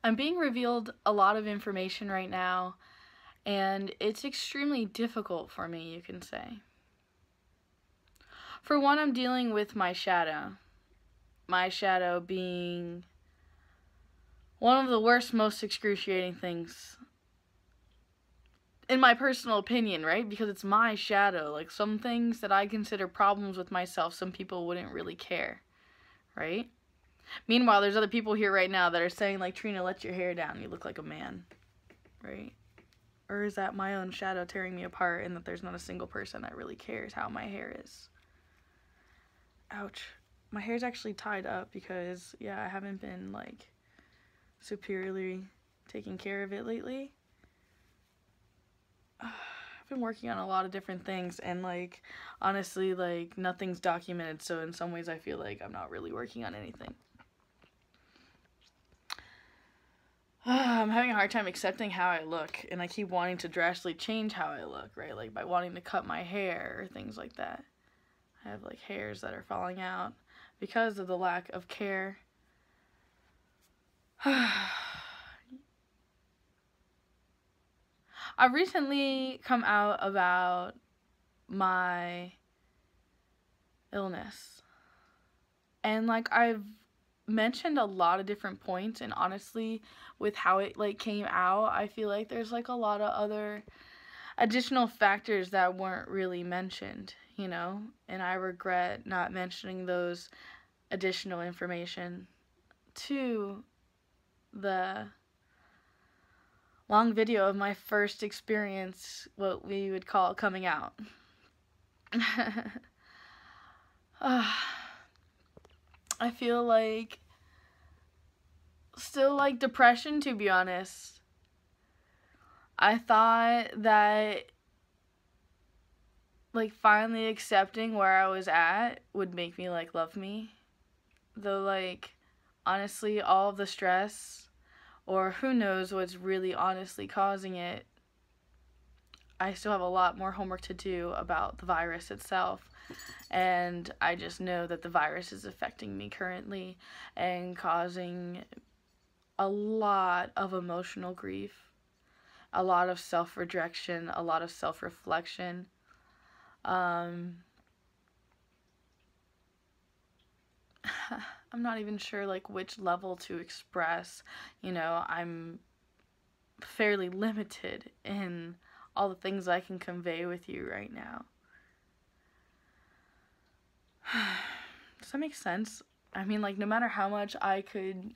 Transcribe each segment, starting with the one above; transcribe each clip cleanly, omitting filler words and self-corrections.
I'm being revealed a lot of information right now, and it's extremely difficult for me, you can say. For one, I'm dealing with my shadow. My shadow being one of the worst, most excruciating things, in my personal opinion, right? Because it's my shadow. Like, some things that I consider problems with myself, some people wouldn't really care, right? Meanwhile, there's other people here right now that are saying, like, Trina, let your hair down. You look like a man, right? Or is that my own shadow tearing me apart and that there's not a single person that really cares how my hair is? Ouch. My hair's actually tied up because, yeah, I haven't been, like, superiorly taking care of it lately. I've been working on a lot of different things, and, like, honestly, like, nothing's documented, so in some ways I feel like I'm not really working on anything. I'm having a hard time accepting how I look, and I keep wanting to drastically change how I look, right? Like, by wanting to cut my hair or things like that. I have, like, hairs that are falling out because of the lack of care. I've recently come out about my illness. And, like, I've mentioned a lot of different points, and honestly, with how it, like, came out, I feel like there's, like, a lot of other additional factors that weren't really mentioned, you know? And I regret not mentioning those additional information to the long video of my first experience, what we would call coming out. I feel like still like depression, to be honest. I thought that, like, finally accepting where I was at would make me, like, love me. Though, like, honestly, all of the stress, or who knows what's really honestly causing it, I still have a lot more homework to do about the virus itself. And I just know that the virus is affecting me currently and causing a lot of emotional grief, a lot of self-rejection, a lot of self-reflection. I'm not even sure, like, which level to express. You know, I'm fairly limited in all the things I can convey with you right now. Does that make sense? I mean, like, no matter how much I could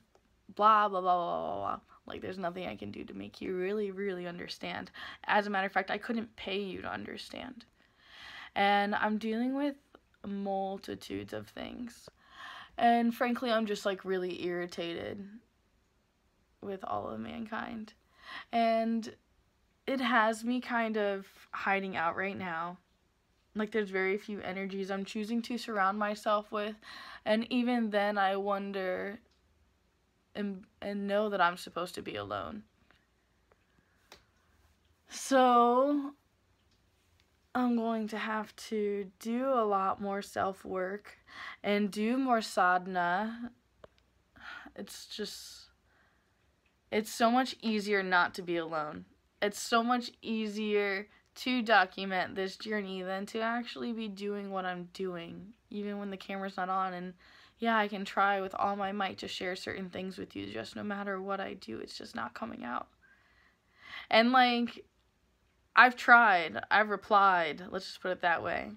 blah, blah, blah, blah, blah, blah, like, there's nothing I can do to make you really, really understand. As a matter of fact, I couldn't pay you to understand. And I'm dealing with multitudes of things. And frankly, I'm just, like, really irritated with all of mankind. And it has me kind of hiding out right now. Like, there's very few energies I'm choosing to surround myself with. And even then, I wonder and know that I'm supposed to be alone. So I'm going to have to do a lot more self-work and do more sadhana. It's so much easier not to be alone. It's so much easier to document this journey than to actually be doing what I'm doing, even when the camera's not on. And yeah, I can try with all my might to share certain things with you, just no matter what I do, it's just not coming out. And, like, I've tried, I've replied, let's just put it that way,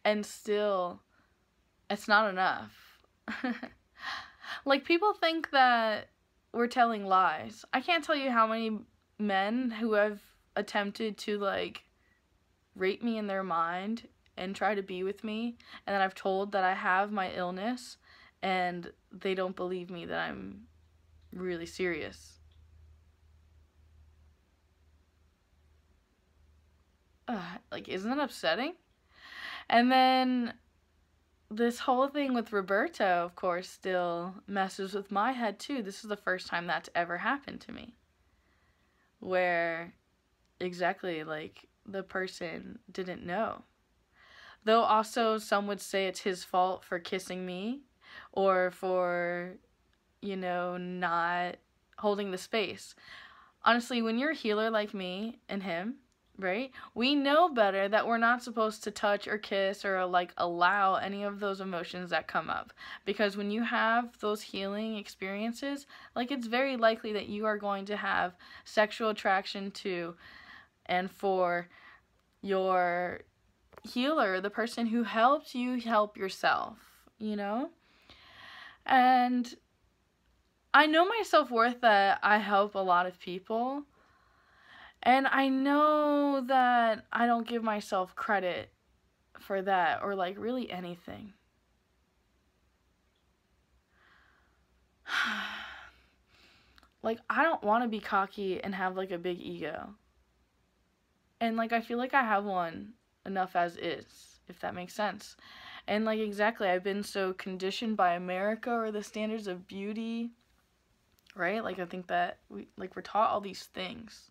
and still, it's not enough. Like, people think that we're telling lies. I can't tell you how many men who have attempted to, like, rape me in their mind and try to be with me, and then I've told that I have my illness, and they don't believe me that I'm really serious. Like, isn't that upsetting? And then this whole thing with Roberto, of course, still messes with my head too. This is the first time that's ever happened to me, where exactly, like, the person didn't know. Though also some would say it's his fault for kissing me, or for, you know, not holding the space. Honestly, when you're a healer like me and him, right? We know better that we're not supposed to touch or kiss or like allow any of those emotions that come up. Because when you have those healing experiences, like it's very likely that you are going to have sexual attraction to and for your healer, the person who helped you help yourself, you know? And I know my self-worth that I help a lot of people. And I know that I don't give myself credit for that or like really anything. Like, I don't want to be cocky and have like a big ego. And like, I feel like I have one enough as is, if that makes sense. And like, exactly, I've been so conditioned by America or the standards of beauty, right? Like, I think that we're taught all these things.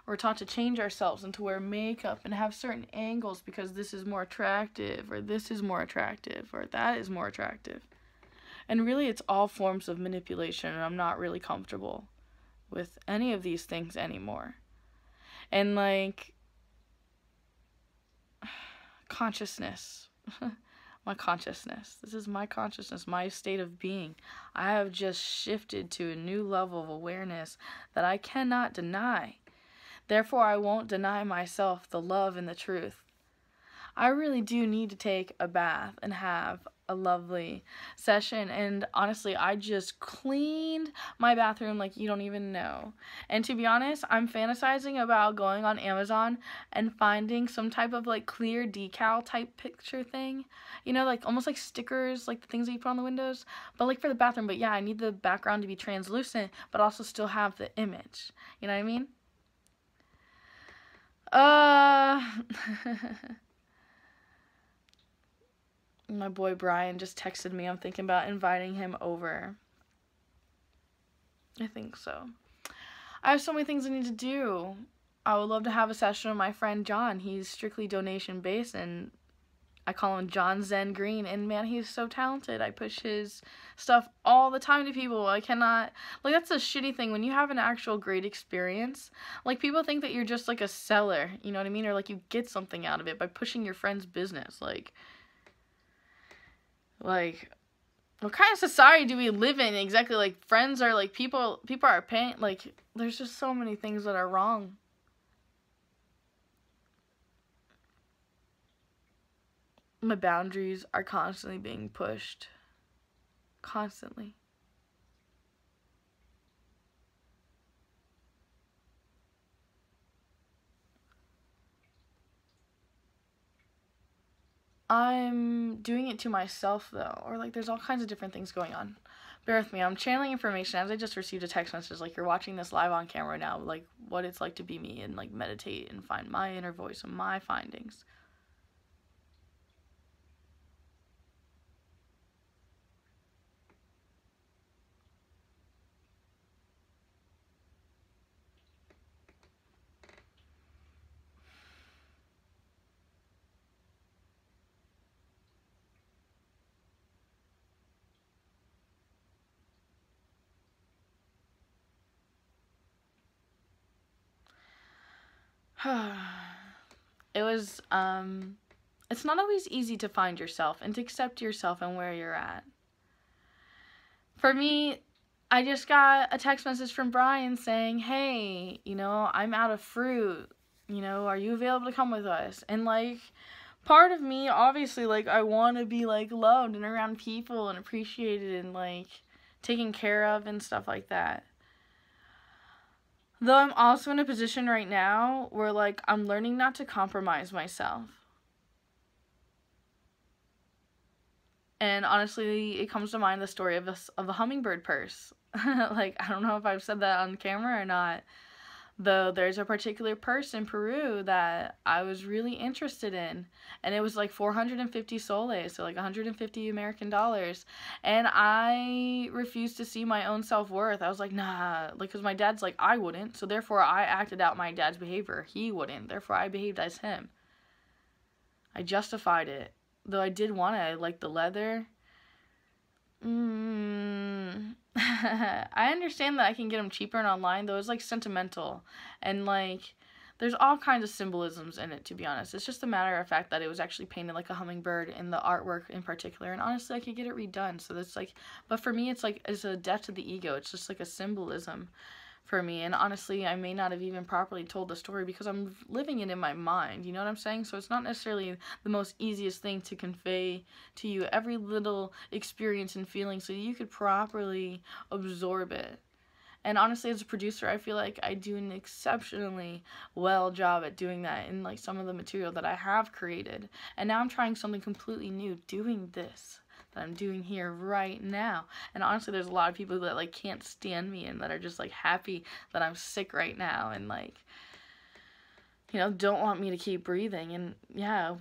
We're taught to change ourselves and to wear makeup and have certain angles because this is more attractive, or this is more attractive, or that is more attractive. And really, it's all forms of manipulation, and I'm not really comfortable with any of these things anymore. And like, consciousness. My consciousness. This is my consciousness, my state of being. I have just shifted to a new level of awareness that I cannot deny. Therefore, I won't deny myself the love and the truth. I really do need to take a bath and have a lovely session. And honestly, I just cleaned my bathroom like you don't even know. And to be honest, I'm fantasizing about going on Amazon and finding some type of like clear decal type picture thing. You know, like almost like stickers, like the things that you put on the windows. But like for the bathroom. But yeah, I need the background to be translucent, but also still have the image. You know what I mean? My boy Brian just texted me. I'm thinking about inviting him over. I think so. I have so many things I need to do. I would love to have a session with my friend John. He's strictly donation based, and I call him John Zen Green, and man, he's so talented. I push his stuff all the time to people. I cannot, like, that's a shitty thing. When you have an actual great experience, like, people think that you're just, like, a seller, you know what I mean? Or, like, you get something out of it by pushing your friend's business. Like, what kind of society do we live in? Exactly, like, friends are, like, people are paying, like, there's just so many things that are wrong. My boundaries are constantly being pushed. Constantly. I'm doing it to myself, though. Or, like, there's all kinds of different things going on. Bear with me. I'm channeling information as I just received a text message. Like, you're watching this live on camera now. Like, what it's like to be me and, like, meditate and find my inner voice and my findings. It was, it's not always easy to find yourself and to accept yourself and where you're at. For me, I just got a text message from Brian saying, hey, you know, I'm out of fruit. You know, are you available to come with us? And, like, part of me, obviously, like, I want to be, like, loved and around people and appreciated and, like, taken care of and stuff like that. Though I'm also in a position right now where, like, I'm learning not to compromise myself. And honestly, it comes to mind the story of a hummingbird purse. Like, I don't know if I've said that on camera or not. Though there's a particular purse in Peru that I was really interested in. And it was like 450 soles, so like 150 American dollars. And I refused to see my own self-worth. I was like, nah, like, because my dad's like, I wouldn't. So therefore, I acted out my dad's behavior. He wouldn't. Therefore, I behaved as him. I justified it. Though I did want it. I liked the leather. I understand that I can get them cheaper and online, though. It's like sentimental, and like there's all kinds of symbolisms in it, to be honest. It's just a matter of fact that it was actually painted like a hummingbird in the artwork in particular, and honestly I could get it redone. So that's like, but for me it's like, it's a death to the ego. It's just like a symbolism for me, and honestly I may not have even properly told the story because I'm living it in my mind, you know what I'm saying? So it's not necessarily the most easiest thing to convey to you, every little experience and feeling, so you could properly absorb it. And honestly, as a producer, I feel like I do an exceptionally well job at doing that in like some of the material that I have created. And now I'm trying something completely new, doing this that I'm doing here right now. And honestly, there's a lot of people that like can't stand me and that are just like happy that I'm sick right now and like, you know, don't want me to keep breathing. And yeah,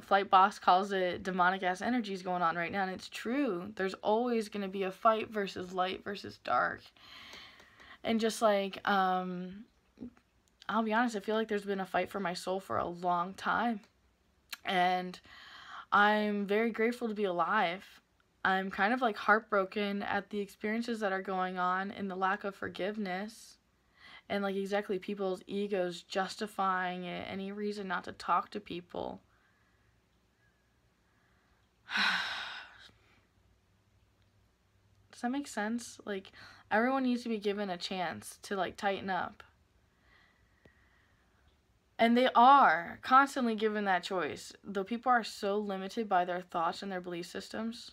Flight Boss calls it demonic ass energies going on right now, and it's true. There's always going to be a fight versus light versus dark. And just like, I'll be honest, I feel like there's been a fight for my soul for a long time. And I'm very grateful to be alive. I'm kind of like heartbroken at the experiences that are going on and the lack of forgiveness. And like exactly people's egos justifying it, any reason not to talk to people. Does that make sense? Like, everyone needs to be given a chance to like tighten up. And they are constantly given that choice. Though people are so limited by their thoughts and their belief systems.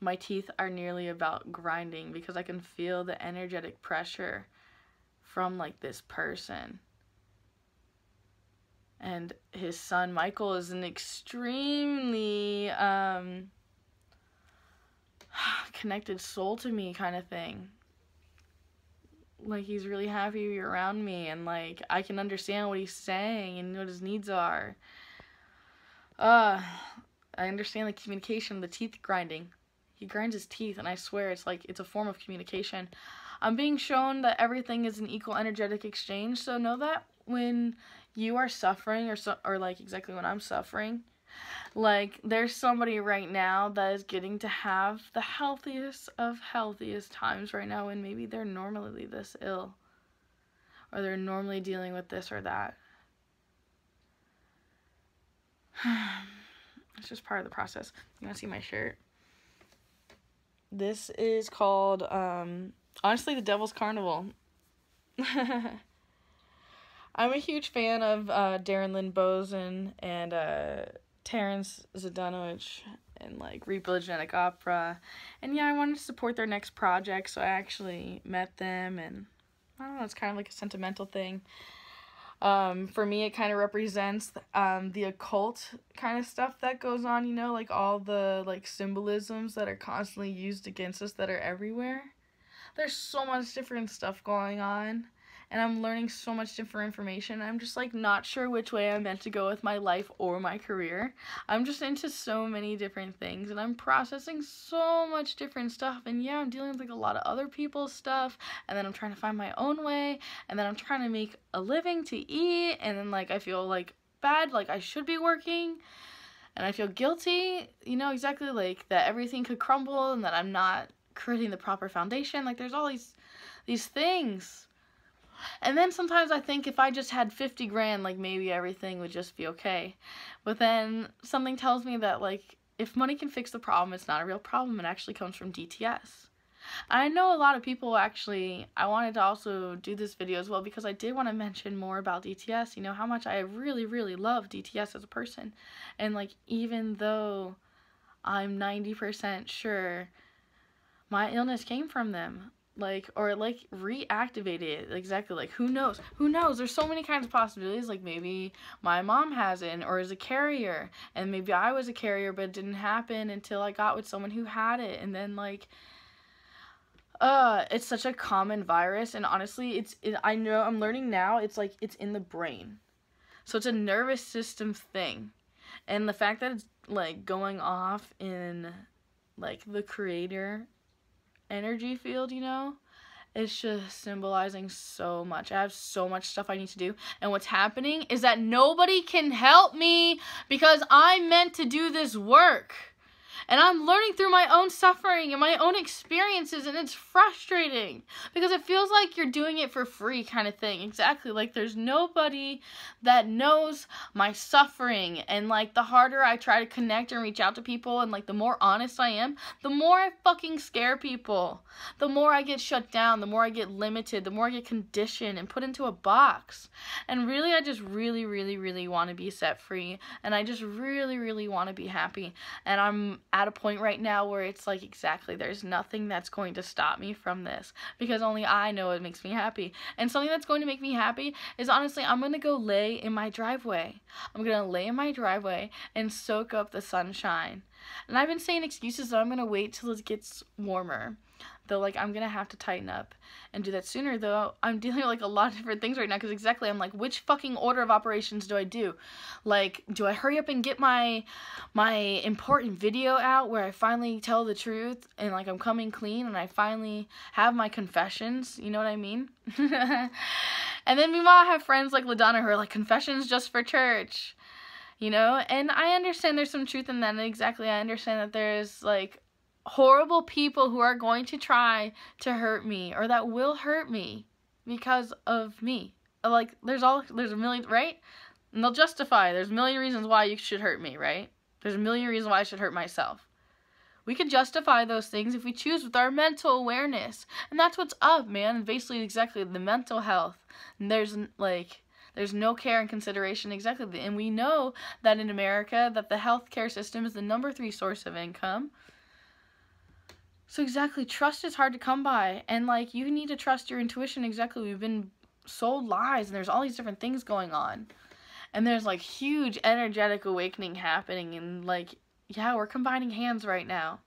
My teeth are nearly about grinding because I can feel the energetic pressure from like this person. And his son Michael is an extremely connected soul to me kind of thing. Like, he's really happy to be around me, and like I can understand what he's saying and what his needs are. I understand the communication, the teeth grinding. He grinds his teeth, and I swear it's like it's a form of communication. I'm being shown that everything is an equal energetic exchange, so know that when you are suffering, or like exactly when I'm suffering, like there's somebody right now that is getting to have the healthiest of healthiest times right now, and maybe they're normally this ill, or they're normally dealing with this or that. It's just part of the process. You want to see my shirt? This is called, honestly, The Devil's Carnival. I'm a huge fan of Darren Lynn Bozen and Terrence Zdanovich and like Repo Genetic Opera. And yeah, I wanted to support their next project, so I actually met them, and I don't know, it's kind of like a sentimental thing. For me, it kind of represents the occult kind of stuff that goes on, you know, like all the like symbolisms that are constantly used against us that are everywhere. There's so much different stuff going on, and I'm learning so much different information. I'm just like not sure which way I'm meant to go with my life or my career. I'm just into so many different things, and I'm processing so much different stuff. And yeah, I'm dealing with like a lot of other people's stuff, and then I'm trying to find my own way, and then I'm trying to make a living to eat, and then like I feel like bad, like I should be working, and I feel guilty, you know, exactly, like that everything could crumble and that I'm not creating the proper foundation. Like there's all these things. And then sometimes I think if I just had 50 grand, like maybe everything would just be okay. But then something tells me that like if money can fix the problem, it's not a real problem. It actually comes from DTS. I know a lot of people actually, I wanted to also do this video as well because I did want to mention more about DTS, you know, how much I really, really love DTS as a person. And like even though I'm 90% sure my illness came from them, like, or like reactivated it, exactly, like who knows, there's so many kinds of possibilities. Like maybe my mom has it or is a carrier, and maybe I was a carrier but it didn't happen until I got with someone who had it. And then like it's such a common virus, and honestly I know I'm learning now it's like it's in the brain, so it's a nervous system thing. And the fact that it's like going off in like the creator energy field, you know, it's just symbolizing so much. I have so much stuff I need to do, and what's happening is that nobody can help me because I'm meant to do this work. And I'm learning through my own suffering and my own experiences, and it's frustrating because it feels like you're doing it for free kind of thing. Exactly. Like there's nobody that knows my suffering, and like the harder I try to connect and reach out to people, and like the more honest I am, the more I fucking scare people. The more I get shut down, the more I get limited, the more I get conditioned and put into a box. And really, I just really want to be set free, and I just really want to be happy. And I'm at a point right now where it's like, exactly, there's nothing that's going to stop me from this, because only I know it makes me happy. And something that's going to make me happy is, honestly, I'm going to go lay in my driveway. I'm going to lay in my driveway and soak up the sunshine. And I've been saying excuses that I'm going to wait till it gets warmer. Though, like, I'm going to have to tighten up and do that sooner, though I'm dealing with, like, a lot of different things right now, because exactly, I'm like, which fucking order of operations do I do? Like, do I hurry up and get my important video out where I finally tell the truth and, like, I'm coming clean and I finally have my confessions? You know what I mean? And then meanwhile, I have friends like LaDonna who are like, confessions just for church, you know? And I understand there's some truth in that, and exactly, I understand that there's, like, horrible people who are going to try to hurt me, or that will hurt me because of me. Like, there's a million, right? And they'll justify, there's a million reasons why you should hurt me, right? There's a million reasons why I should hurt myself. We can justify those things if we choose with our mental awareness. And that's what's up, man. Basically, exactly, the mental health. And there's no care and consideration, exactly. And we know that in America, that the healthcare system is the #3 source of income. So exactly, trust is hard to come by, and like, you need to trust your intuition. Exactly, we've been sold lies, and there's all these different things going on, and there's like huge energetic awakening happening, and like, yeah, we're combining hands right now.